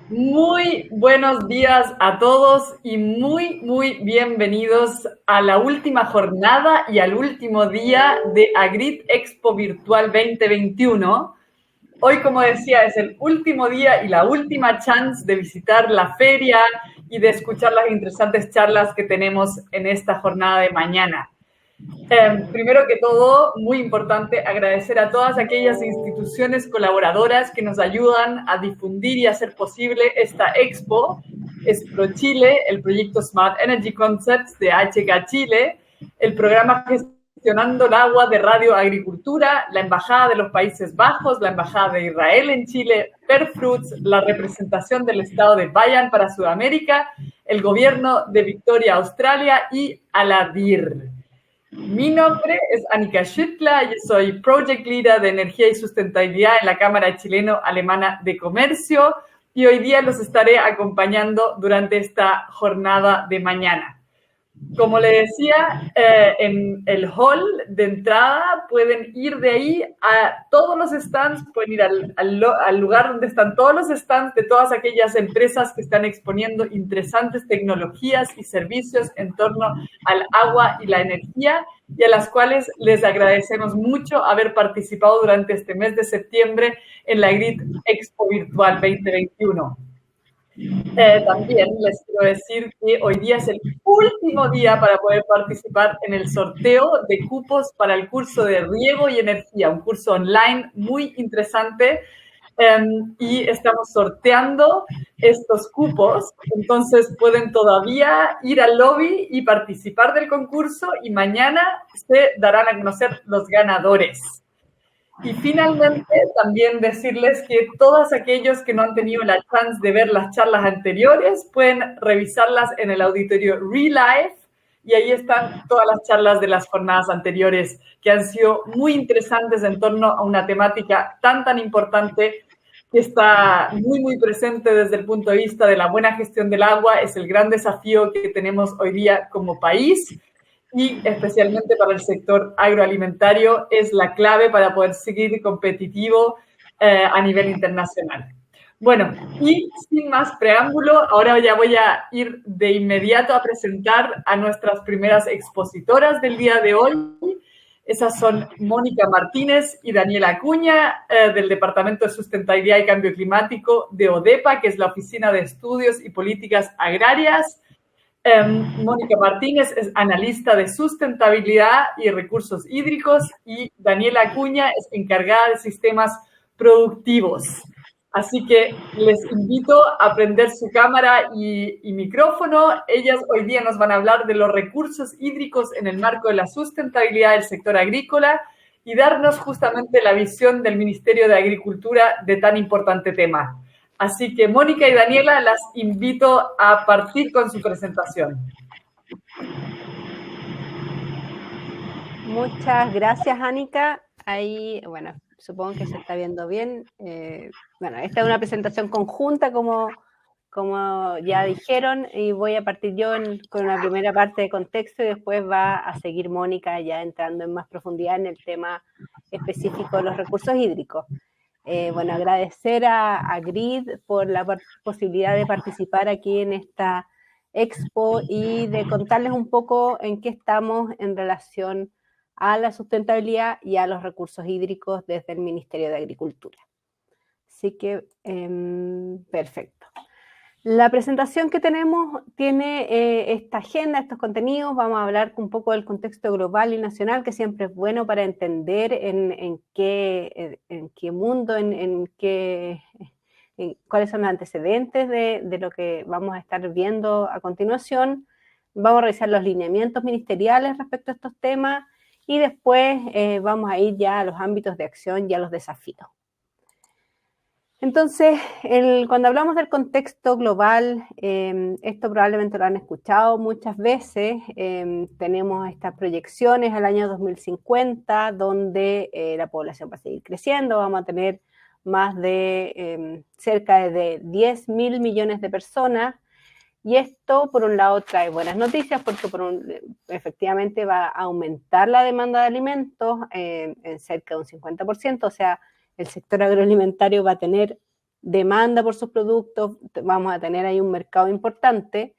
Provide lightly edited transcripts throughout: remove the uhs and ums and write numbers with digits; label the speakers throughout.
Speaker 1: Muy buenos días a todos y muy bienvenidos a la última jornada y al último día de Agrit Expo Virtual 2021. Hoy, como decía, es el último día y la última chance de visitar la feria y de escuchar las interesantes charlas que tenemos en esta jornada de mañana. Primero que todo, muy importante, agradecer a todas aquellas instituciones colaboradoras que nos ayudan a difundir y hacer posible esta expo. Es ProChile, el proyecto Smart Energy Concepts de HK Chile, el programa Gestionando el Agua de Radio Agricultura, la Embajada de los Países Bajos, la Embajada de Israel en Chile, Perfruits, la representación del Estado de Bayern para Sudamérica, el Gobierno de Victoria, Australia y Aladir. Mi nombre es Annika Schüttler, yo soy Project Leader de Energía y Sustentabilidad en la Cámara Chileno-Alemana de Comercio y hoy día los estaré acompañando durante esta jornada de mañana. Como le decía, en el hall de entrada pueden ir de ahí a todos los stands, pueden ir al lugar donde están todos los stands de todas aquellas empresas que están exponiendo interesantes tecnologías y servicios en torno al agua y la energía y a las cuales les agradecemos mucho haber participado durante este mes de septiembre en la Agrit Expo Virtual 2021. También les quiero decir que hoy día es el último día para poder participar en el sorteo de cupos para el curso de riego y energía, un curso online muy interesante. Y estamos sorteando estos cupos, entonces pueden todavía ir al lobby y participar del concurso y mañana se darán a conocer los ganadores. Y finalmente, también decirles que todos aquellos que no han tenido la chance de ver las charlas anteriores pueden revisarlas en el auditorio ReLife y ahí están todas las charlas de las jornadas anteriores que han sido muy interesantes en torno a una temática tan importante que está muy presente desde el punto de vista de la buena gestión del agua. Es el gran desafío que tenemos hoy día como país y especialmente para el sector agroalimentario es la clave para poder seguir competitivo a nivel internacional. Bueno, y sin más preámbulo, ahora ya voy a ir de inmediato a presentar a nuestras primeras expositoras del día de hoy. Esas son Mónica Martínez y Daniela Acuña, del Departamento de Sustentabilidad y Cambio Climático de ODEPA, que es la Oficina de Estudios y Políticas Agrarias. Mónica Martínez es analista de sustentabilidad y recursos hídricos y Daniela Acuña es encargada de sistemas productivos. Así que les invito a prender su cámara y micrófono. Ellas hoy día nos van a hablar de los recursos hídricos en el marco de la sustentabilidad del sector agrícola y darnos justamente la visión del Ministerio de Agricultura de tan importante tema. Así que Mónica y Daniela las invito a partir con su presentación.
Speaker 2: Muchas gracias, Annika. Ahí, bueno, supongo que se está viendo bien. Bueno, esta es una presentación conjunta, como ya dijeron, y voy a partir yo con una primera parte de contexto y después va a seguir Mónica ya entrando en más profundidad en el tema específico de los recursos hídricos. Bueno, agradecer a GRID por la posibilidad de participar aquí en esta expo y de contarles un poco en qué estamos en relación a la sustentabilidad y a los recursos hídricos desde el Ministerio de Agricultura. Así que, perfecto. La presentación que tenemos tiene esta agenda, estos contenidos. Vamos a hablar un poco del contexto global y nacional, que siempre es bueno para entender en qué mundo, cuáles son los antecedentes de lo que vamos a estar viendo a continuación. Vamos a revisar los lineamientos ministeriales respecto a estos temas y después vamos a ir ya a los ámbitos de acción y a los desafíos. Entonces, cuando hablamos del contexto global, esto probablemente lo han escuchado muchas veces, tenemos estas proyecciones al año 2050, donde la población va a seguir creciendo, vamos a tener más de cerca de 10.000 millones de personas, y esto, por un lado, trae buenas noticias, porque efectivamente va a aumentar la demanda de alimentos en cerca de un 50%, o sea, el sector agroalimentario va a tener demanda por sus productos, vamos a tener ahí un mercado importante,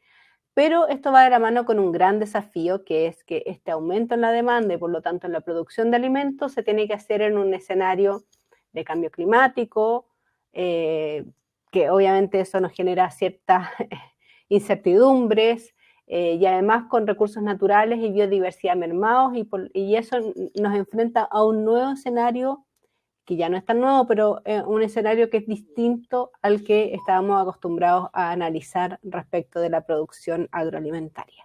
Speaker 2: pero esto va de la mano con un gran desafío, que es que este aumento en la demanda y por lo tanto en la producción de alimentos se tiene que hacer en un escenario de cambio climático, que obviamente eso nos genera ciertas incertidumbres, y además con recursos naturales y biodiversidad mermados, y eso nos enfrenta a un nuevo escenario que ya no es tan nuevo, pero un escenario que es distinto al que estábamos acostumbrados a analizar respecto de la producción agroalimentaria.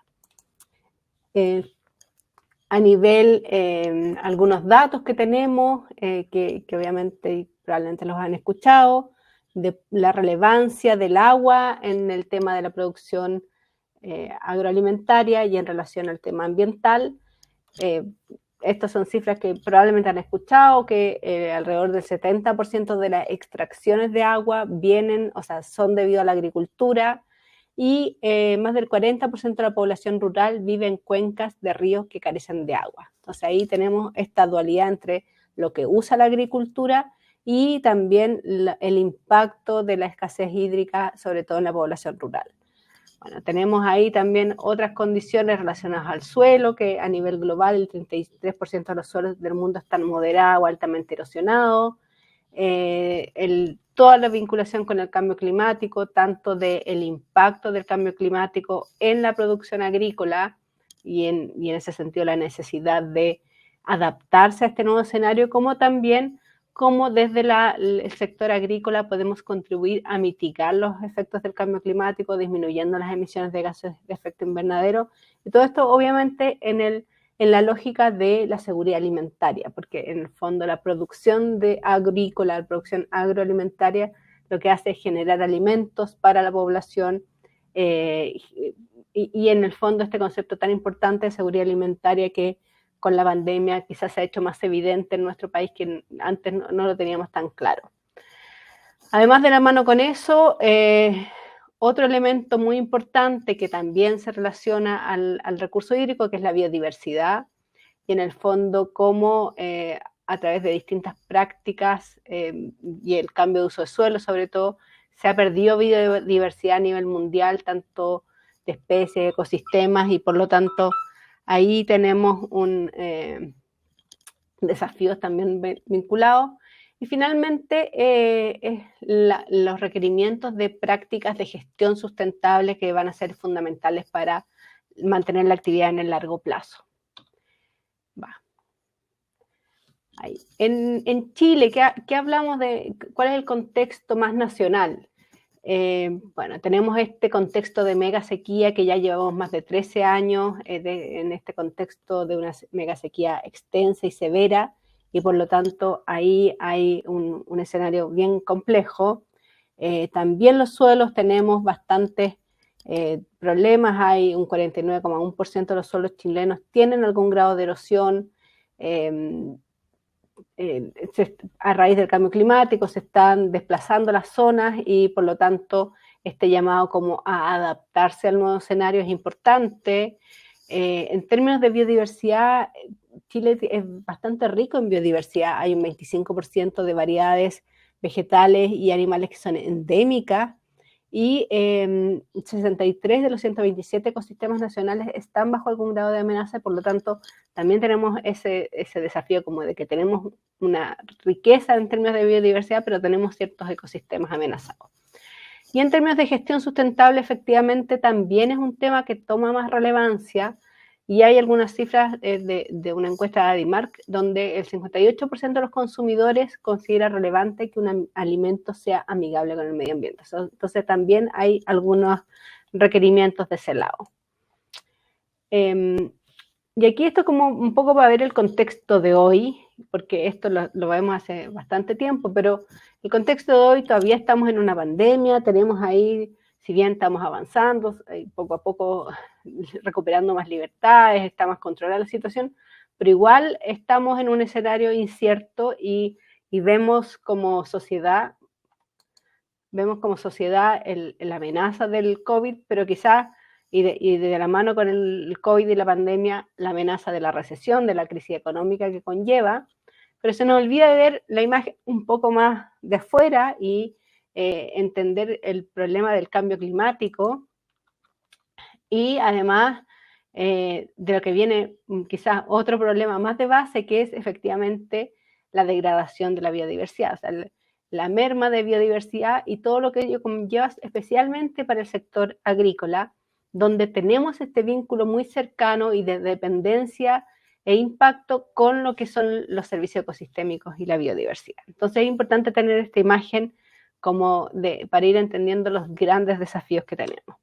Speaker 2: A nivel, algunos datos que tenemos, que obviamente probablemente los han escuchado, de la relevancia del agua en el tema de la producción agroalimentaria y en relación al tema ambiental. Estas son cifras que probablemente han escuchado, que alrededor del 70% de las extracciones de agua son debido a la agricultura, y más del 40% de la población rural vive en cuencas de ríos que carecen de agua. Entonces ahí tenemos esta dualidad entre lo que usa la agricultura y también el impacto de la escasez hídrica, sobre todo en la población rural. Bueno, tenemos ahí también otras condiciones relacionadas al suelo, que a nivel global el 33% de los suelos del mundo están moderados o altamente erosionados. Toda la vinculación con el cambio climático, tanto del impacto del cambio climático en la producción agrícola y en ese sentido la necesidad de adaptarse a este nuevo escenario, como también cómo desde el sector agrícola podemos contribuir a mitigar los efectos del cambio climático, disminuyendo las emisiones de gases de efecto invernadero. Y todo esto obviamente en la lógica de la seguridad alimentaria, porque en el fondo la producción agrícola, la producción agroalimentaria, lo que hace es generar alimentos para la población, y en el fondo este concepto tan importante de seguridad alimentaria que con la pandemia quizás se ha hecho más evidente en nuestro país, que antes no lo teníamos tan claro. Además de la mano con eso, otro elemento muy importante que también se relaciona al recurso hídrico, que es la biodiversidad, y en el fondo cómo a través de distintas prácticas y el cambio de uso de suelo sobre todo, se ha perdido biodiversidad a nivel mundial, tanto de especies, ecosistemas, y por lo tanto ahí tenemos desafíos también vinculados. Y finalmente, los requerimientos de prácticas de gestión sustentable que van a ser fundamentales para mantener la actividad en el largo plazo. Ahí. En Chile, ¿qué hablamos de? ¿Cuál es el contexto más nacional? Bueno, tenemos este contexto de mega sequía que ya llevamos más de 13 años en este contexto de una mega sequía extensa y severa, y por lo tanto ahí hay un escenario bien complejo. También los suelos tenemos bastantes problemas, hay un 49,1% de los suelos chilenos tienen algún grado de erosión. A raíz del cambio climático se están desplazando las zonas y por lo tanto este llamado como a adaptarse al nuevo escenario es importante. En términos de biodiversidad, Chile es bastante rico en biodiversidad, hay un 25% de variedades vegetales y animales que son endémicas, y 63 de los 127 ecosistemas nacionales están bajo algún grado de amenaza, por lo tanto también tenemos ese desafío como de que tenemos una riqueza en términos de biodiversidad, pero tenemos ciertos ecosistemas amenazados. Y en términos de gestión sustentable, efectivamente también es un tema que toma más relevancia, y hay algunas cifras de una encuesta de Adimark donde el 58% de los consumidores considera relevante que un alimento sea amigable con el medio ambiente. Entonces también hay algunos requerimientos de ese lado. Y aquí esto como un poco para ver el contexto de hoy, porque esto lo vemos hace bastante tiempo, pero el contexto de hoy todavía estamos en una pandemia, tenemos ahí, si bien estamos avanzando, poco a poco recuperando más libertades, está más controlada la situación, pero igual estamos en un escenario incierto y vemos como sociedad la amenaza del COVID, pero quizás, y de la mano con el COVID y la pandemia, la amenaza de la recesión, de la crisis económica que conlleva, pero se nos olvida de ver la imagen un poco más de afuera y entender el problema del cambio climático y además de lo que viene quizás otro problema más de base, que es efectivamente la degradación de la biodiversidad, o sea, la merma de biodiversidad y todo lo que ello conlleva, especialmente para el sector agrícola, donde tenemos este vínculo muy cercano y de dependencia e impacto con lo que son los servicios ecosistémicos y la biodiversidad. Entonces es importante tener esta imagen como para ir entendiendo los grandes desafíos que tenemos.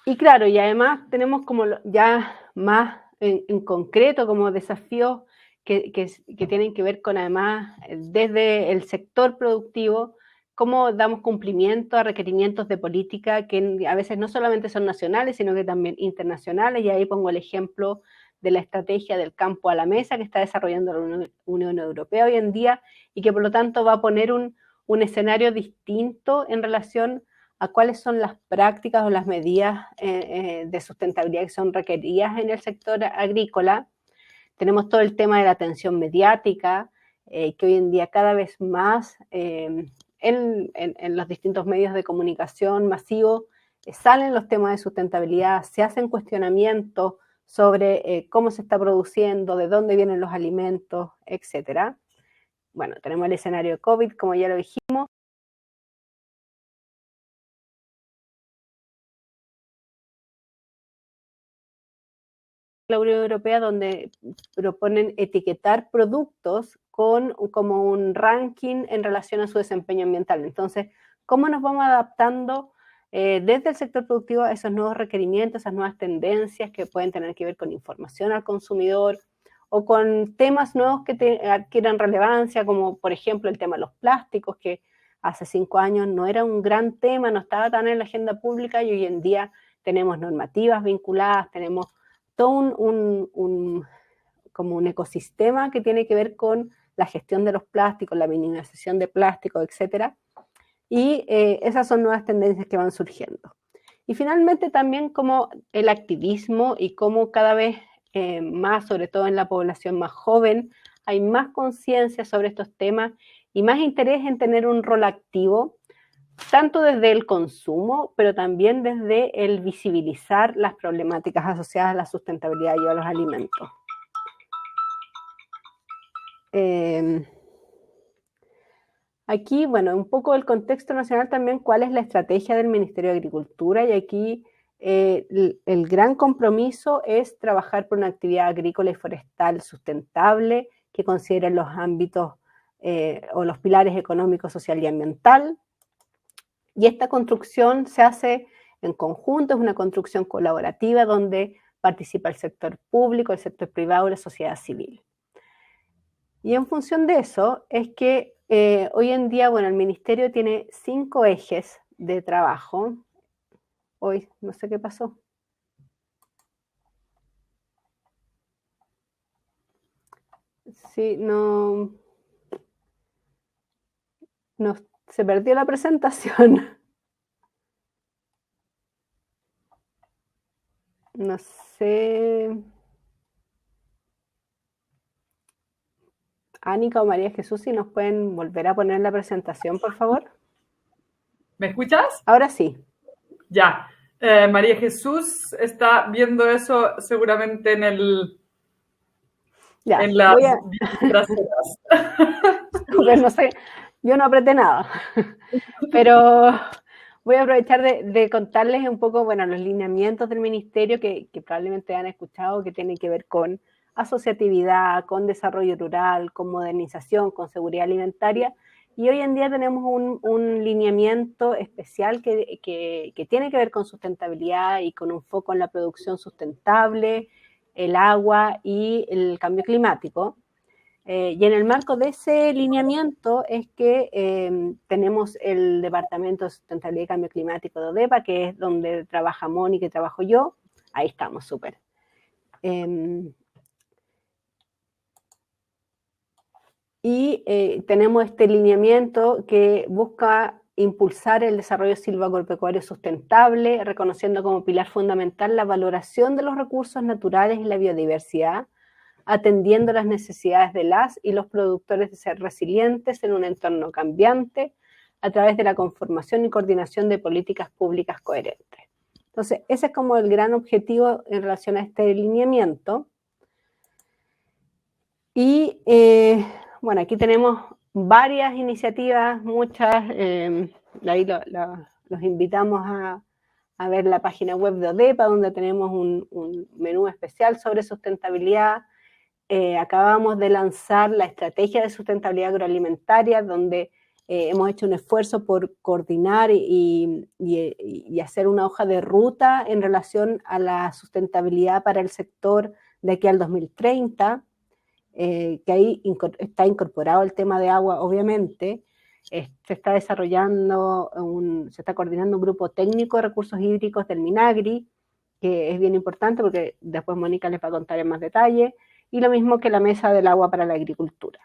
Speaker 2: Y claro, y además tenemos como ya más en concreto como desafíos que tienen que ver con además desde el sector productivo, cómo damos cumplimiento a requerimientos de política que a veces no solamente son nacionales, sino que también internacionales, y ahí pongo el ejemplo de la estrategia del campo a la mesa que está desarrollando la Unión Europea hoy en día y que por lo tanto va a poner un escenario distinto en relación a cuáles son las prácticas o las medidas de sustentabilidad que son requeridas en el sector agrícola. Tenemos todo el tema de la atención mediática, que hoy en día cada vez más en los distintos medios de comunicación masivos salen los temas de sustentabilidad, se hacen cuestionamientos sobre cómo se está produciendo, de dónde vienen los alimentos, etc. Bueno, tenemos el escenario de COVID, como ya lo dijimos. La Unión Europea, donde proponen etiquetar productos con como un ranking en relación a su desempeño ambiental. Entonces, ¿cómo nos vamos adaptando desde el sector productivo a esos nuevos requerimientos, esas nuevas tendencias que pueden tener que ver con información al consumidor o con temas nuevos que adquieran relevancia, como por ejemplo el tema de los plásticos, que hace 5 años no era un gran tema, no estaba tan en la agenda pública, y hoy en día tenemos normativas vinculadas, tenemos todo como un ecosistema que tiene que ver con la gestión de los plásticos, la minimización de plásticos, etc. Y esas son nuevas tendencias que van surgiendo. Y finalmente también como el activismo y cómo cada vez más, sobre todo en la población más joven, hay más conciencia sobre estos temas y más interés en tener un rol activo, tanto desde el consumo, pero también desde el visibilizar las problemáticas asociadas a la sustentabilidad y a los alimentos. Aquí, bueno, un poco el contexto nacional también, cuál es la estrategia del Ministerio de Agricultura, y aquí el gran compromiso es trabajar por una actividad agrícola y forestal sustentable que considere los ámbitos o los pilares económico, social y ambiental. Y esta construcción se hace en conjunto, es una construcción colaborativa donde participa el sector público, el sector privado y la sociedad civil. Y en función de eso es que hoy en día, bueno, el Ministerio tiene 5 ejes de trabajo. Hoy, no sé qué pasó. Sí, no se perdió la presentación. No sé. Ánica o María Jesús, si nos pueden volver a poner la presentación, por favor.
Speaker 1: ¿Me escuchas?
Speaker 2: Ahora sí.
Speaker 1: Ya. María Jesús está viendo eso seguramente en las traseras.
Speaker 2: Pues no sé, yo no apreté nada, pero voy a aprovechar de contarles un poco, bueno, los lineamientos del ministerio que probablemente han escuchado, que tienen que ver con asociatividad, con desarrollo rural, con modernización, con seguridad alimentaria. Y hoy en día tenemos un lineamiento especial que tiene que ver con sustentabilidad y con un foco en la producción sustentable, el agua y el cambio climático. Y en el marco de ese lineamiento es que tenemos el Departamento de Sustentabilidad y Cambio Climático de ODEPA, que es donde trabaja Moni, que trabajo yo. Ahí estamos, súper. Y tenemos este lineamiento que busca impulsar el desarrollo silvagropecuario sustentable, reconociendo como pilar fundamental la valoración de los recursos naturales y la biodiversidad, atendiendo las necesidades de las y los productores de ser resilientes en un entorno cambiante a través de la conformación y coordinación de políticas públicas coherentes. Entonces, ese es como el gran objetivo en relación a este lineamiento. Y bueno, aquí tenemos varias iniciativas, muchas, ahí los invitamos a ver la página web de ODEPA, donde tenemos un menú especial sobre sustentabilidad. Acabamos de lanzar la estrategia de sustentabilidad agroalimentaria, donde hemos hecho un esfuerzo por coordinar y hacer una hoja de ruta en relación a la sustentabilidad para el sector de aquí al 2030, que ahí está incorporado el tema de agua, obviamente. Se está desarrollando, se está coordinando un grupo técnico de recursos hídricos del Minagri, que es bien importante porque después Mónica les va a contar en más detalle, y lo mismo que la Mesa del Agua para la Agricultura.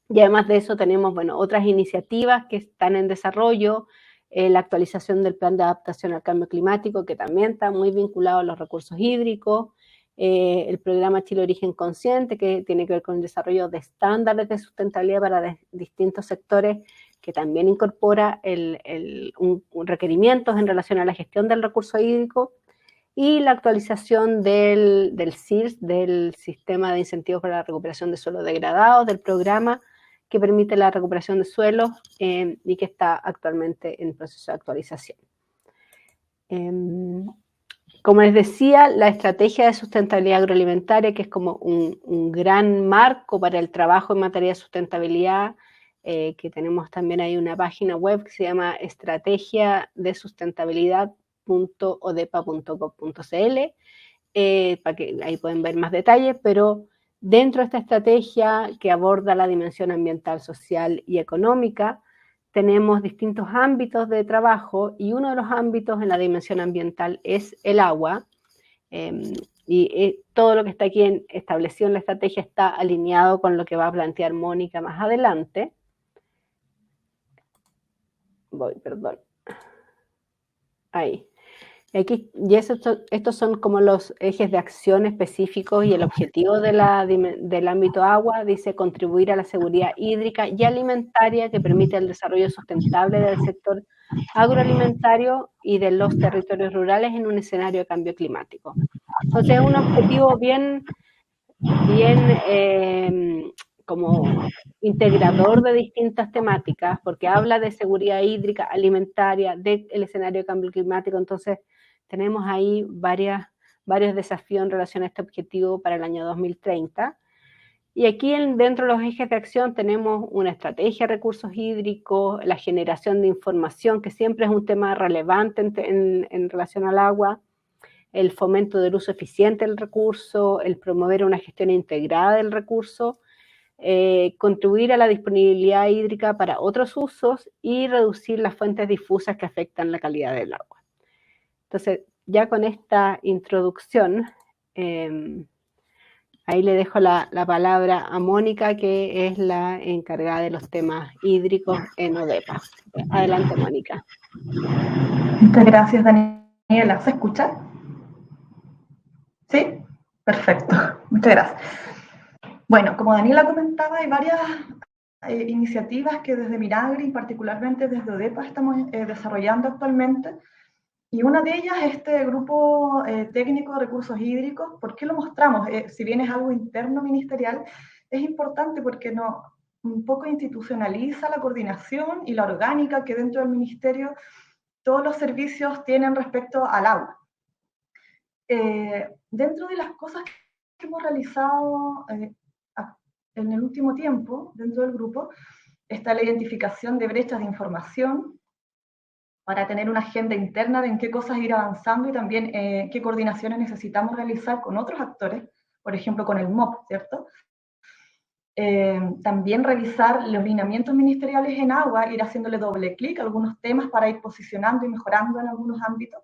Speaker 2: Y además de eso tenemos, bueno, otras iniciativas que están en desarrollo, la actualización del plan de adaptación al cambio climático, que también está muy vinculado a los recursos hídricos, el programa Chile Origen Consciente, que tiene que ver con el desarrollo de estándares de sustentabilidad para distintos sectores, que también incorpora requerimientos en relación a la gestión del recurso hídrico, y la actualización del SIRS, del Sistema de Incentivos para la Recuperación de Suelos Degradados, del programa que permite la recuperación de suelos y que está actualmente en proceso de actualización. Como les decía, la estrategia de sustentabilidad agroalimentaria, que es como un gran marco para el trabajo en materia de sustentabilidad, que tenemos también ahí una página web que se llama Estrategia de Sustentabilidad.odepa.gov.cl, para que ahí pueden ver más detalles, pero dentro de esta estrategia que aborda la dimensión ambiental, social y económica, tenemos distintos ámbitos de trabajo, y uno de los ámbitos en la dimensión ambiental es el agua, y todo lo que está aquí establecido en la estrategia está alineado con lo que va a plantear Mónica más adelante. Perdón. Ahí. Y estos son como los ejes de acción específicos, y el objetivo del ámbito agua dice contribuir a la seguridad hídrica y alimentaria que permite el desarrollo sustentable del sector agroalimentario y de los territorios rurales en un escenario de cambio climático. Entonces es un objetivo bien como integrador de distintas temáticas, porque habla de seguridad hídrica, alimentaria, del escenario de cambio climático. Entonces tenemos ahí varios desafíos en relación a este objetivo para el año 2030. Y aquí dentro de los ejes de acción tenemos una estrategia de recursos hídricos, la generación de información, que siempre es un tema relevante en relación al agua, el fomento del uso eficiente del recurso, el promover una gestión integrada del recurso, contribuir a la disponibilidad hídrica para otros usos y reducir las fuentes difusas que afectan la calidad del agua. Entonces, ya con esta introducción, ahí le dejo la palabra a Mónica, que es la encargada de los temas hídricos en ODEPA. Adelante, Mónica.
Speaker 3: Muchas gracias, Daniela. ¿Se escucha? ¿Sí? Perfecto. Muchas gracias. Bueno, como Daniela comentaba, hay varias iniciativas que desde Minagri, particularmente desde ODEPA, estamos desarrollando actualmente. Y una de ellas es este grupo técnico de recursos hídricos. ¿Por qué lo mostramos? Si bien es algo interno ministerial, es importante porque un poco institucionaliza la coordinación y la orgánica que dentro del ministerio todos los servicios tienen respecto al agua. Dentro de las cosas que hemos realizado en el último tiempo, dentro del grupo, está la identificación de brechas de información para tener una agenda interna de en qué cosas ir avanzando y también qué coordinaciones necesitamos realizar con otros actores, por ejemplo con el MOP, ¿cierto? También revisar los lineamientos ministeriales en agua, ir haciéndole doble clic a algunos temas para ir posicionando y mejorando en algunos ámbitos.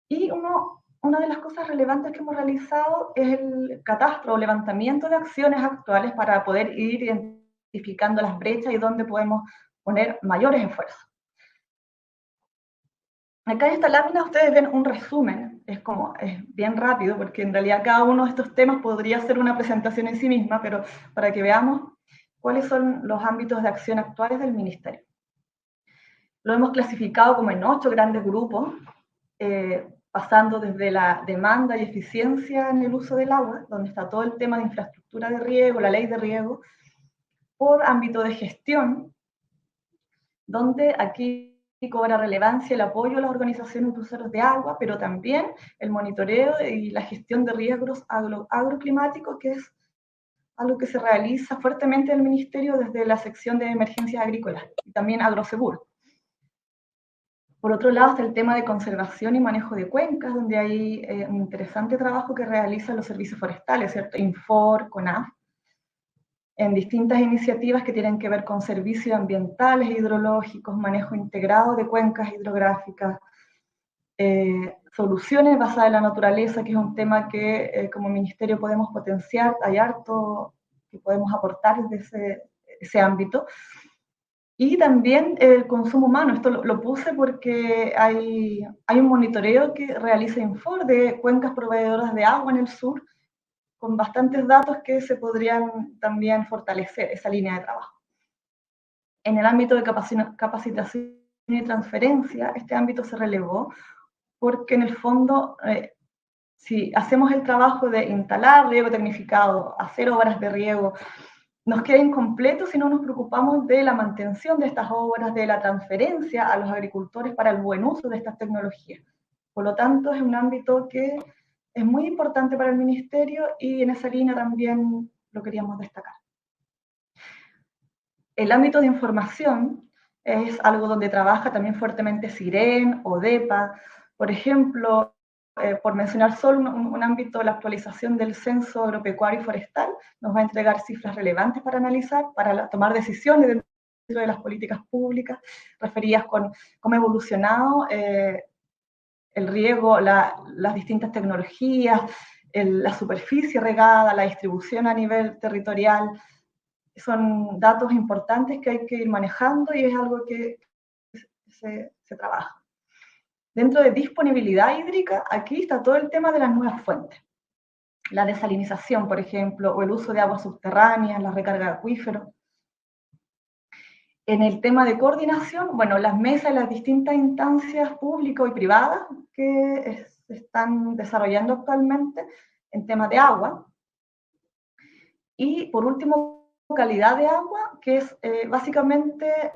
Speaker 3: Y una de las cosas relevantes que hemos realizado es el catastro o levantamiento de acciones actuales para poder ir identificando las brechas y dónde podemos poner mayores esfuerzos. Acá en esta lámina ustedes ven un resumen, es bien rápido, porque en realidad cada uno de estos temas podría ser una presentación en sí misma, pero para que veamos cuáles son los ámbitos de acción actuales del Ministerio. Lo hemos clasificado como en 8 grandes grupos, pasando desde la demanda y eficiencia en el uso del agua, donde está todo el tema de infraestructura de riego, la ley de riego, por ámbito de gestión, donde aquí cobra relevancia el apoyo a las organizaciones de usuarios de agua, pero también el monitoreo y la gestión de riesgos agroclimáticos, que es algo que se realiza fuertemente en el Ministerio desde la sección de emergencias agrícolas y también agroseguro. Por otro lado está el tema de conservación y manejo de cuencas, donde hay un interesante trabajo que realizan los servicios forestales, ¿cierto? Infor, CONAF, en distintas iniciativas que tienen que ver con servicios ambientales e hidrológicos, manejo integrado de cuencas hidrográficas, soluciones basadas en la naturaleza, que es un tema que como ministerio podemos potenciar, hay harto que podemos aportar desde ese ámbito. Y también el consumo humano, esto lo puse porque hay un monitoreo que realiza Infor de cuencas proveedoras de agua en el sur, con bastantes datos que se podrían también fortalecer esa línea de trabajo. En el ámbito de capacitación y transferencia, este ámbito se relevó porque en el fondo, si hacemos el trabajo de instalar riego tecnificado, hacer obras de riego, nos queda incompleto si no nos preocupamos de la mantención de estas obras, de la transferencia a los agricultores para el buen uso de estas tecnologías. Por lo tanto, es un ámbito que es muy importante para el Ministerio y en esa línea también lo queríamos destacar. El ámbito de información es algo donde trabaja también fuertemente SIREN, ODEPA, por ejemplo, por mencionar solo un ámbito, la actualización del censo agropecuario y forestal nos va a entregar cifras relevantes para analizar, para tomar decisiones dentro de las políticas públicas referidas con cómo ha evolucionado el riego, las distintas tecnologías, la superficie regada, la distribución a nivel territorial. Son datos importantes que hay que ir manejando y es algo que se trabaja. Dentro de disponibilidad hídrica, aquí está todo el tema de las nuevas fuentes. La desalinización, por ejemplo, o el uso de aguas subterráneas, la recarga de acuíferos. En el tema de coordinación, bueno, las mesas y las distintas instancias públicas y privadas que se están desarrollando actualmente en temas de agua. Y por último, calidad de agua, que es básicamente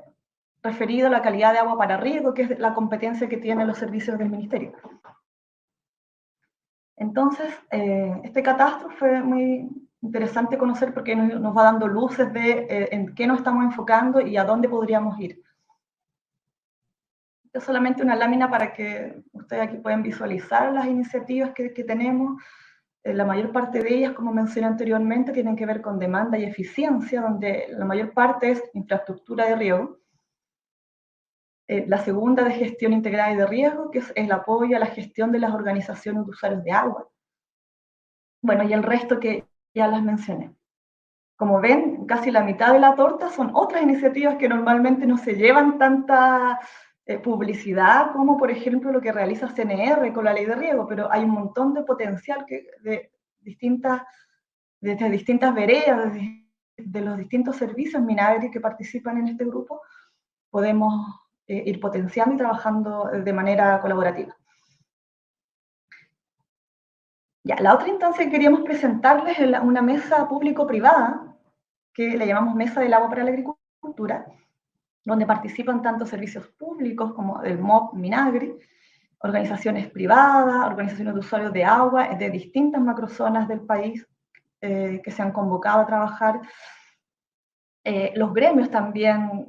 Speaker 3: referido a la calidad de agua para riego, que es la competencia que tienen los servicios del Ministerio. Entonces, este catastro fue muy interesante conocer porque nos va dando luces de en qué nos estamos enfocando y a dónde podríamos ir. Esto es solamente una lámina para que ustedes aquí puedan visualizar las iniciativas que tenemos. La mayor parte de ellas, como mencioné anteriormente, tienen que ver con demanda y eficiencia, donde la mayor parte es infraestructura de riego. La segunda de gestión integrada y de riesgo, que es el apoyo a la gestión de las organizaciones de usuarios de agua. Bueno, y el resto que ya las mencioné. Como ven, casi la mitad de la torta son otras iniciativas que normalmente no se llevan tanta publicidad como, por ejemplo, lo que realiza CNR con la ley de riego, pero hay un montón de potencial de distintas veredas, de los distintos servicios Minagri que participan en este grupo, podemos ir potenciando y trabajando de manera colaborativa. Ya, la otra instancia que queríamos presentarles es una mesa público-privada, que le llamamos Mesa del Agua para la Agricultura, donde participan tanto servicios públicos como el MOP Minagri, organizaciones privadas, organizaciones de usuarios de agua de distintas macrozonas del país que se han convocado a trabajar, los gremios también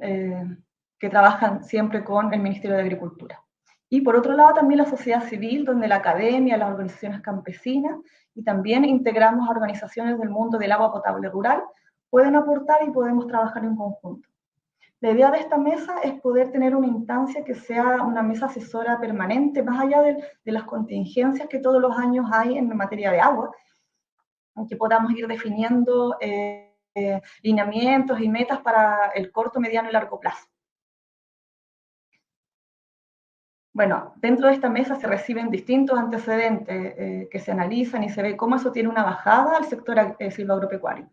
Speaker 3: que trabajan siempre con el Ministerio de Agricultura. Y por otro lado también la sociedad civil, donde la academia, las organizaciones campesinas y también integramos a organizaciones del mundo del agua potable rural, pueden aportar y podemos trabajar en conjunto. La idea de esta mesa es poder tener una instancia que sea una mesa asesora permanente, más allá de las contingencias que todos los años hay en materia de agua, en que podamos ir definiendo lineamientos y metas para el corto, mediano y largo plazo. Bueno, dentro de esta mesa se reciben distintos antecedentes que se analizan y se ve cómo eso tiene una bajada al sector silvagropecuario.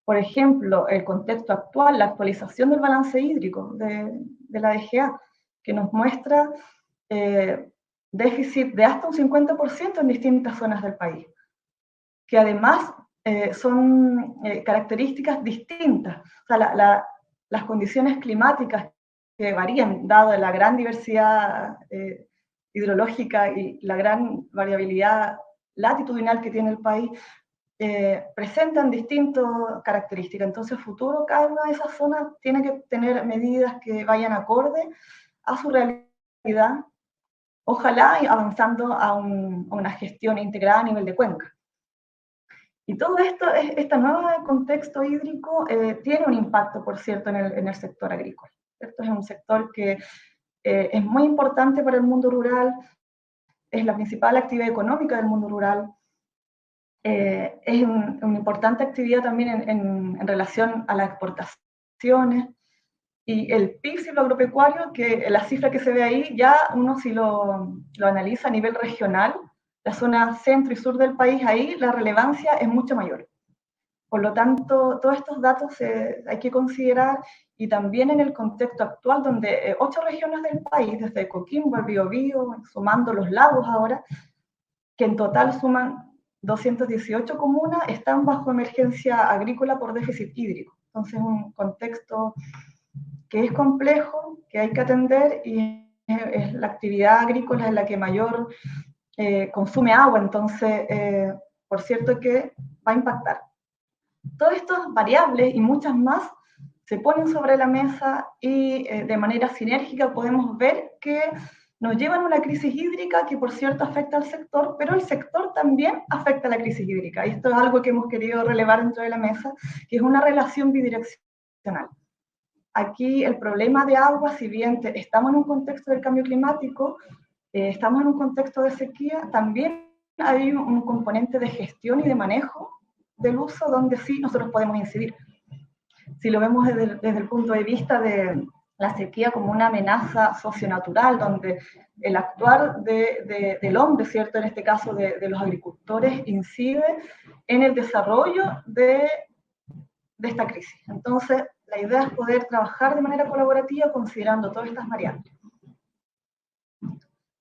Speaker 3: Por ejemplo, el contexto actual, la actualización del balance hídrico de la DGA, que nos muestra déficit de hasta un 50% en distintas zonas del país, que además son características distintas. O sea, las condiciones climáticas que varían, dado la gran diversidad hidrológica y la gran variabilidad latitudinal que tiene el país, presentan distintas características. Entonces, futuro, cada una de esas zonas tiene que tener medidas que vayan acorde a su realidad, ojalá avanzando a una gestión integrada a nivel de cuenca. Y todo esto, este nuevo contexto hídrico tiene un impacto, por cierto, en el sector agrícola. Esto es un sector que es muy importante para el mundo rural, es la principal actividad económica del mundo rural, es una importante actividad también en relación a las exportaciones, y el PIB silvagropecuario, que la cifra que se ve ahí, ya uno si lo analiza a nivel regional, la zona centro y sur del país, ahí la relevancia es mucho mayor. Por lo tanto, todos estos datos hay que considerar, y también en el contexto actual, donde 8 regiones del país, desde Coquimbo, el Biobío, sumando los lagos ahora, que en total suman 218 comunas, están bajo emergencia agrícola por déficit hídrico. Entonces, un contexto que es complejo, que hay que atender, y es la actividad agrícola en la que mayor consume agua, entonces, por cierto que va a impactar. Todas estas variables y muchas más se ponen sobre la mesa y de manera sinérgica podemos ver que nos llevan a una crisis hídrica que, por cierto, afecta al sector, pero el sector también afecta a la crisis hídrica. Y esto es algo que hemos querido relevar dentro de la mesa, que es una relación bidireccional. Aquí el problema de agua, si bien estamos en un contexto del cambio climático, estamos en un contexto de sequía, también hay un componente de gestión y de manejo del uso donde sí nosotros podemos incidir. Si lo vemos desde el punto de vista de la sequía como una amenaza socionatural, donde el actuar del hombre, ¿cierto? En este caso de los agricultores, incide en el desarrollo de esta crisis. Entonces, la idea es poder trabajar de manera colaborativa considerando todas estas variables.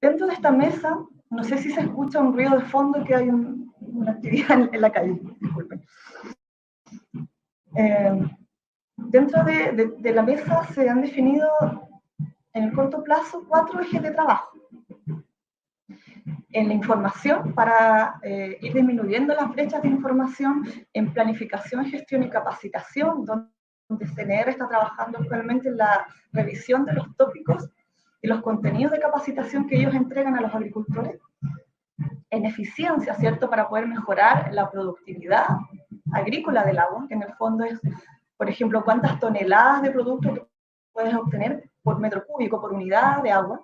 Speaker 3: Dentro de esta mesa, no sé si se escucha un ruido de fondo, que hay una actividad en la calle, disculpen. Dentro de la mesa se han definido en el corto plazo 4 ejes de trabajo. En la información, para ir disminuyendo las brechas de información, en planificación, gestión y capacitación, donde CNR está trabajando actualmente en la revisión de los tópicos y los contenidos de capacitación que ellos entregan a los agricultores. En eficiencia, ¿cierto?, para poder mejorar la productividad agrícola del agua, que en el fondo es, por ejemplo, cuántas toneladas de producto puedes obtener por metro cúbico, por unidad de agua.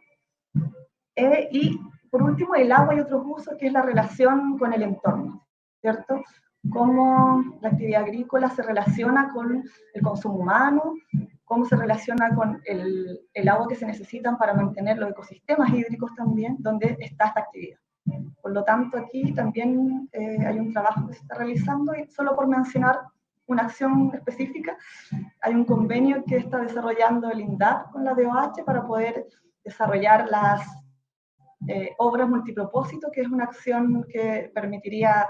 Speaker 3: Y por último, el agua y otros usos, que es la relación con el entorno, ¿cierto? Cómo la actividad agrícola se relaciona con el consumo humano, cómo se relaciona con el agua que se necesitan para mantener los ecosistemas hídricos también, donde está esta actividad. Por lo tanto, aquí también hay un trabajo que se está realizando, y solo por mencionar una acción específica, hay un convenio que está desarrollando el INDAP con la DOH para poder desarrollar las obras multipropósito, que es una acción que permitiría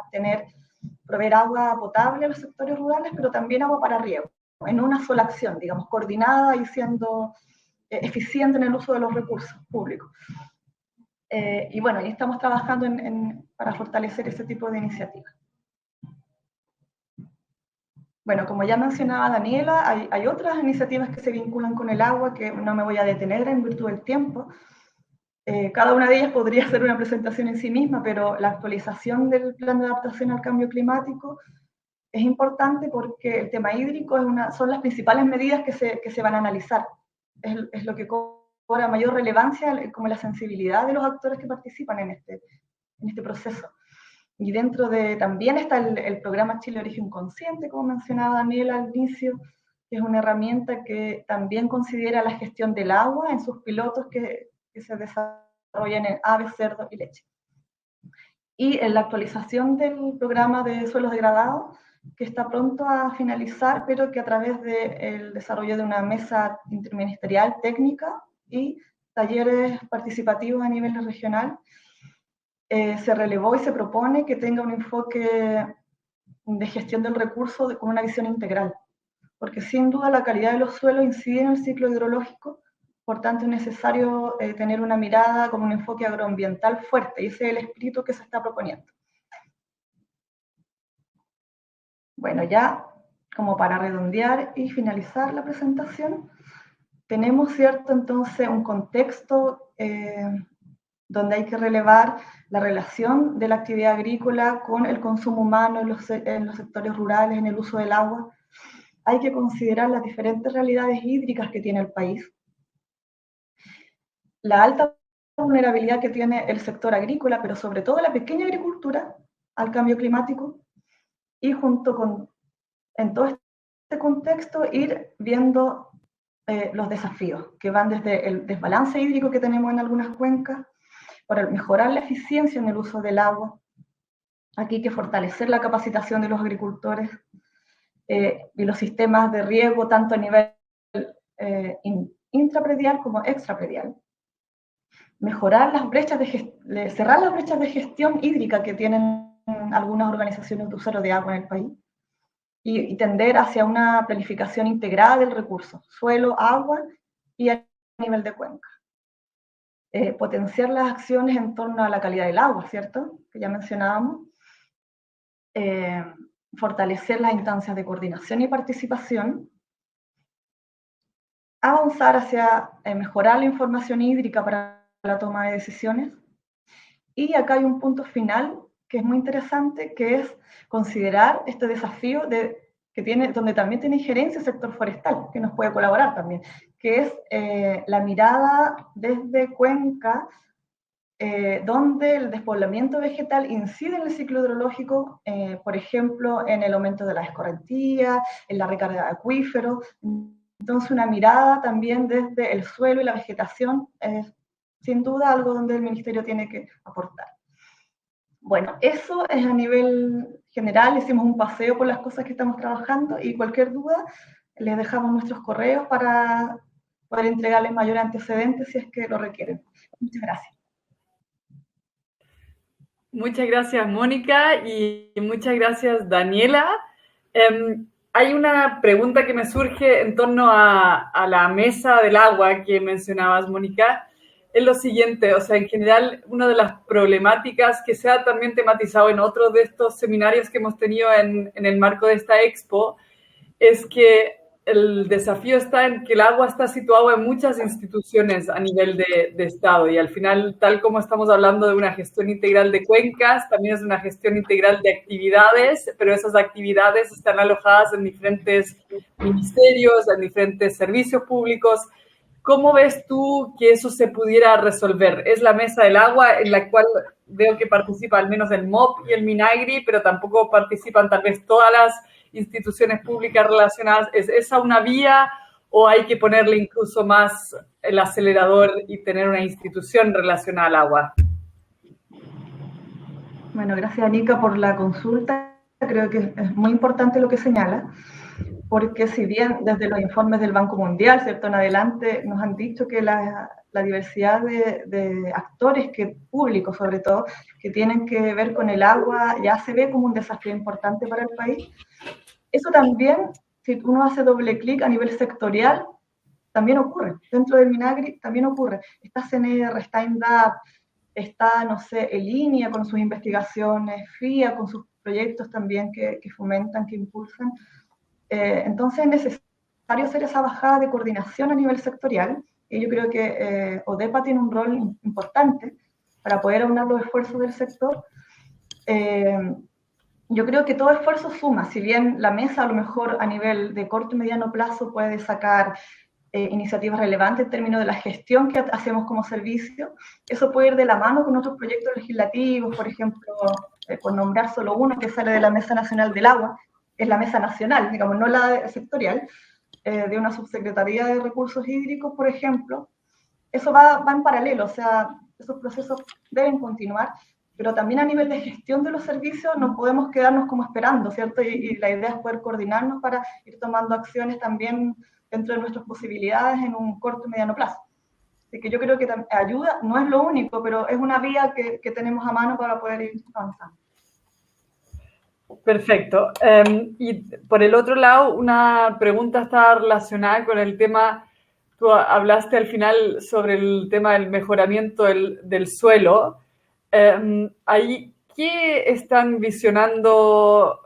Speaker 3: proveer agua potable a los sectores rurales, pero también agua para riego, en una sola acción, digamos, coordinada y siendo eficiente en el uso de los recursos públicos. Y bueno, ahí estamos trabajando para fortalecer ese tipo de iniciativas. Bueno, como ya mencionaba Daniela, hay otras iniciativas que se vinculan con el agua, que no me voy a detener en virtud del tiempo. Cada una de ellas podría ser una presentación en sí misma, pero la actualización del plan de adaptación al cambio climático es importante porque el tema hídrico son las principales medidas que se van a analizar. Es lo que cobra mayor relevancia, como la sensibilidad de los actores que participan en este proceso. Y dentro también está el programa Chile Origen Consciente, como mencionaba Daniela al inicio, que es una herramienta que también considera la gestión del agua en sus pilotos que se desarrollan desarrollen en aves, cerdos y leche. Y en la actualización del programa de suelos degradados, que está pronto a finalizar, pero que a través del desarrollo de una mesa interministerial técnica y talleres participativos a nivel regional, se relevó y se propone que tenga un enfoque de gestión del recurso con una visión integral, porque sin duda la calidad de los suelos incide en el ciclo hidrológico, por tanto es necesario tener una mirada con un enfoque agroambiental fuerte, y ese es el espíritu que se está proponiendo. Bueno, ya como para redondear y finalizar la presentación, tenemos, ¿cierto?, entonces un contexto donde hay que relevar la relación de la actividad agrícola con el consumo humano en los sectores rurales, en el uso del agua. Hay que considerar las diferentes realidades hídricas que tiene el país, la alta vulnerabilidad que tiene el sector agrícola, pero sobre todo la pequeña agricultura al cambio climático, y junto con, en todo este contexto, ir viendo los desafíos que van desde el desbalance hídrico que tenemos en algunas cuencas, para mejorar la eficiencia en el uso del agua. Aquí hay que fortalecer la capacitación de los agricultores y los sistemas de riego, tanto a nivel intrapredial como extrapredial. Mejorar las brechas cerrar las brechas de gestión hídrica que tienen algunas organizaciones de usuarios de agua en el país, y tender hacia una planificación integrada del recurso, suelo, agua y a nivel de cuenca. Potenciar las acciones en torno a la calidad del agua, ¿cierto?, que ya mencionábamos. Fortalecer las instancias de coordinación y participación. Avanzar hacia mejorar la información hídrica para la toma de decisiones. Y acá hay un punto final que es muy interesante, que es considerar este desafío donde también tiene injerencia el sector forestal, que nos puede colaborar también, que es la mirada desde cuenca, donde el despoblamiento vegetal incide en el ciclo hidrológico, por ejemplo, en el aumento de la escorrentía, en la recarga de acuíferos. Entonces, una mirada también desde el suelo y la vegetación es, sin duda, algo donde el Ministerio tiene que aportar. Bueno, eso es a nivel general. Hicimos un paseo por las cosas que estamos trabajando, y cualquier duda les dejamos nuestros correos para poder entregarles mayor antecedentes si es que lo requieren. Muchas gracias.
Speaker 1: Muchas gracias, Mónica, y muchas gracias, Daniela. Hay una pregunta que me surge en torno a la mesa del agua que mencionabas, Mónica. Es lo siguiente, o sea, en general, una de las problemáticas que se ha también tematizado en otros de estos seminarios que hemos tenido en el marco de esta expo, es que el desafío está en que el agua está situado en muchas instituciones a nivel de Estado, y al final, tal como estamos hablando de una gestión integral de cuencas, también es una gestión integral de actividades, pero esas actividades están alojadas en diferentes ministerios, en diferentes servicios públicos. ¿Cómo ves tú que eso se pudiera resolver? Es la mesa del agua, en la cual veo que participa al menos el MOP y el MINAGRI, pero tampoco participan tal vez todas las instituciones públicas relacionadas. ¿Es esa una vía, o hay que ponerle incluso más el acelerador y tener una institución relacionada al agua?
Speaker 3: Bueno, gracias, Anika, por la consulta. Creo que es muy importante lo que señala, porque si bien desde los informes del Banco Mundial, ¿cierto?, en adelante nos han dicho que la diversidad de actores públicos, sobre todo, que tienen que ver con el agua, ya se ve como un desafío importante para el país. Eso también, si uno hace doble clic a nivel sectorial, también ocurre. Dentro del MINAGRI también ocurre. Está CNR, está INDAP, está, no sé, ELINIA con sus investigaciones, FIA con sus proyectos también que fomentan, que impulsan. Entonces es necesario hacer esa bajada de coordinación a nivel sectorial, y yo creo que ODEPA tiene un rol importante para poder aunar los esfuerzos del sector. Yo creo que todo esfuerzo suma, si bien la mesa a lo mejor a nivel de corto y mediano plazo puede sacar iniciativas relevantes en términos de la gestión que hacemos como servicio, eso puede ir de la mano con otros proyectos legislativos, por ejemplo, por nombrar solo uno que sale de la Mesa Nacional del Agua, es la mesa nacional, digamos, no la sectorial, de una subsecretaría de recursos hídricos, por ejemplo, eso va en paralelo, o sea, esos procesos deben continuar, pero también a nivel de gestión de los servicios no podemos quedarnos como esperando, ¿cierto? Y la idea es poder coordinarnos para ir tomando acciones también dentro de nuestras posibilidades en un corto y mediano plazo. Así que yo creo que ayuda, no es lo único, pero es una vía que tenemos a mano para poder ir avanzando.
Speaker 1: Perfecto. Y por el otro lado, una pregunta está relacionada con el tema, tú hablaste al final sobre el tema del mejoramiento del suelo. Ahí, ¿qué están visionando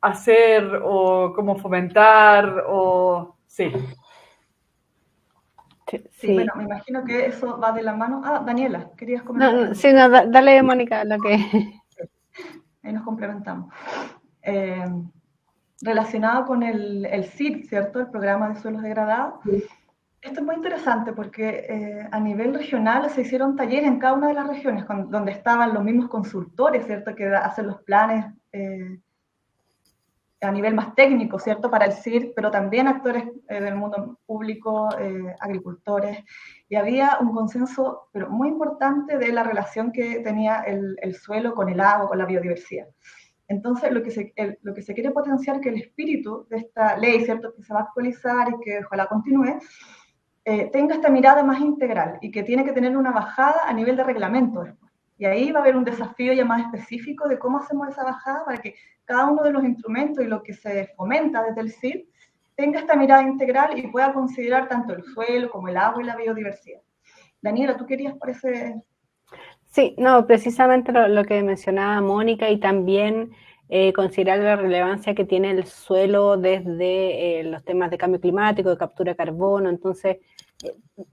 Speaker 1: hacer o cómo fomentar? Sí.
Speaker 3: Sí, bueno, me imagino que eso va de la mano. Ah, Daniela, ¿querías comentar?
Speaker 2: No, sí, no, dale, Mónica, lo que...
Speaker 3: Ahí nos complementamos. Relacionado con el CID, ¿cierto? El Programa de Suelos Degradados. Sí. Esto es muy interesante porque a nivel regional se hicieron talleres en cada una de las regiones donde estaban los mismos consultores, ¿cierto? Que hacen los planes a nivel más técnico, ¿cierto? Para el CIR, pero también actores del mundo público, agricultores, y había un consenso pero muy importante de la relación que tenía el suelo con el agua, con la biodiversidad. Entonces, lo que se quiere potenciar que el espíritu de esta ley, ¿cierto? Que se va a actualizar y que ojalá continúe, tenga esta mirada más integral y que tiene que tener una bajada a nivel de reglamento después. Y ahí va a haber un desafío ya más específico de cómo hacemos esa bajada para que cada uno de los instrumentos y lo que se fomenta desde el CID tenga esta mirada integral y pueda considerar tanto el suelo como el agua y la biodiversidad. Daniela, ¿tú querías por ese...?
Speaker 2: Sí, no, precisamente lo que mencionaba Mónica y también considerar la relevancia que tiene el suelo desde los temas de cambio climático, de captura de carbono. Entonces,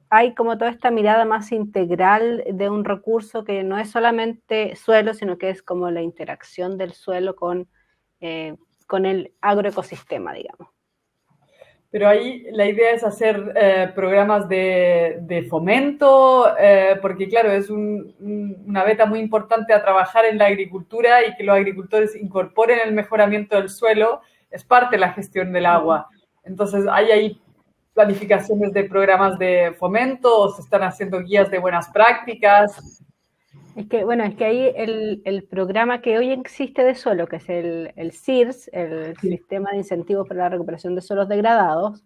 Speaker 2: hay como toda esta mirada más integral de un recurso que no es solamente suelo, sino que es como la interacción del suelo con el agroecosistema, digamos.
Speaker 1: Pero ahí la idea es hacer programas de fomento, porque claro, es una beta muy importante a trabajar en la agricultura y que los agricultores incorporen el mejoramiento del suelo, es parte de la gestión del agua. Entonces, ¿hay ahí planificaciones de programas de fomento o se están haciendo guías de buenas prácticas?
Speaker 2: Es que ahí el programa que hoy existe de suelo, que es el CIRS, el
Speaker 1: Sí.
Speaker 2: Sistema de Incentivos para la Recuperación de Suelos Degradados,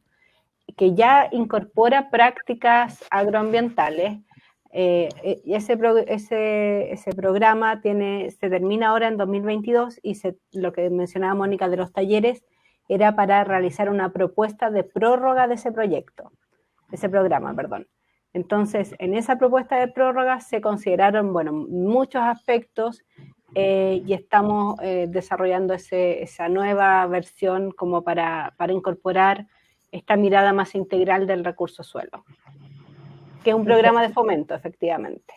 Speaker 2: que ya incorpora prácticas agroambientales. Y ese programa se termina ahora en 2022 y lo que mencionaba Mónica de los talleres era para realizar una propuesta de prórroga de ese programa. Entonces, en esa propuesta de prórroga se consideraron, muchos aspectos y estamos desarrollando esa nueva versión como para incorporar esta mirada más integral del recurso suelo, que es un programa de fomento, efectivamente.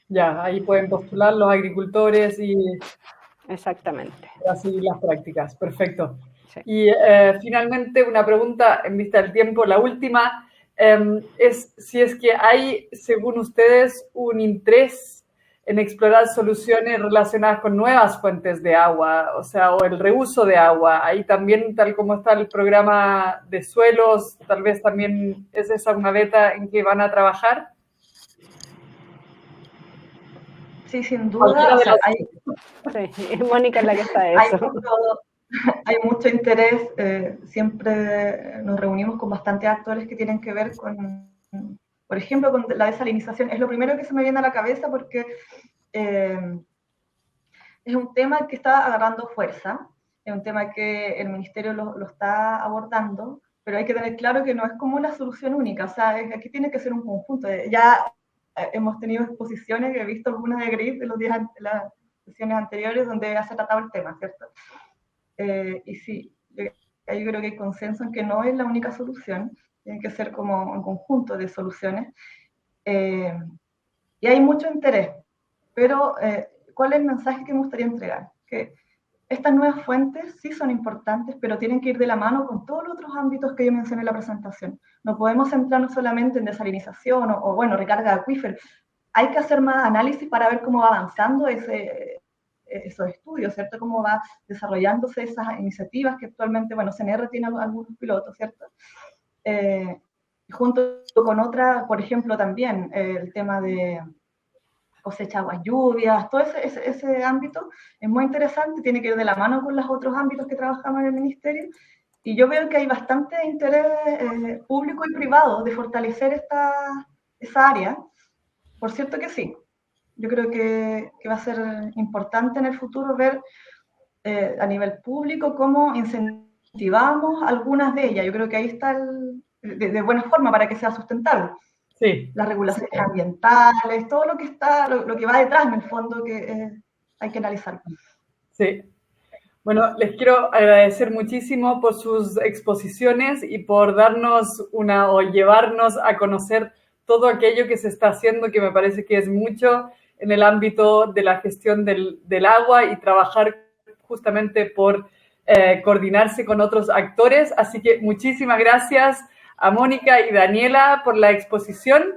Speaker 1: Ya, ahí pueden postular los agricultores y...
Speaker 2: Exactamente.
Speaker 1: Así las prácticas, perfecto.
Speaker 2: Sí.
Speaker 1: Y finalmente una pregunta en vista del tiempo, la última, es si es que hay, según ustedes, un interés en explorar soluciones relacionadas con nuevas fuentes de agua, o el reuso de agua. Ahí también, tal como está el programa de suelos, tal vez también es esa una beta en que van a trabajar.
Speaker 3: Sí, sin duda.
Speaker 2: Sí, Mónica es la que está de eso.
Speaker 3: Hay mucho interés, siempre nos reunimos con bastantes actores que tienen que ver con, por ejemplo, con la desalinización. Es lo primero que se me viene a la cabeza porque es un tema que está agarrando fuerza, es un tema que el Ministerio lo está abordando, pero hay que tener claro que no es como una solución única, o sea, aquí tiene que ser un conjunto. Ya hemos tenido exposiciones, he visto algunas de GRIP en las sesiones anteriores donde se ha tratado el tema, ¿cierto? Y sí, yo creo que hay consenso en que no es la única solución, tiene que ser como un conjunto de soluciones. Y hay mucho interés, pero ¿cuál es el mensaje que me gustaría entregar? Que estas nuevas fuentes sí son importantes, pero tienen que ir de la mano con todos los otros ámbitos que yo mencioné en la presentación. No podemos centrarnos solamente en desalinización o recarga de acuíferos. Hay que hacer más análisis para ver cómo va avanzando esos estudios, ¿cierto? Cómo va desarrollándose esas iniciativas que actualmente, CNR tiene algunos pilotos, ¿cierto? junto con otras, por ejemplo, también el tema de cosecha, aguas, lluvias, todo ese ámbito es muy interesante, tiene que ir de la mano con los otros ámbitos que trabajamos en el Ministerio, y yo veo que hay bastante interés público y privado de fortalecer esa área. Por cierto que sí, yo creo que va a ser importante en el futuro ver a nivel público cómo incentivamos algunas de ellas. Yo creo que ahí está de buena forma para que sea sustentable.
Speaker 1: Sí.
Speaker 3: Las regulaciones ambientales, todo lo que está, lo que va detrás en el fondo que hay que analizar.
Speaker 1: Sí. Bueno, les quiero agradecer muchísimo por sus exposiciones y por darnos o llevarnos a conocer todo aquello que se está haciendo, que me parece que es mucho en el ámbito de la gestión del agua y trabajar justamente por coordinarse con otros actores. Así que muchísimas gracias a Mónica y Daniela por la exposición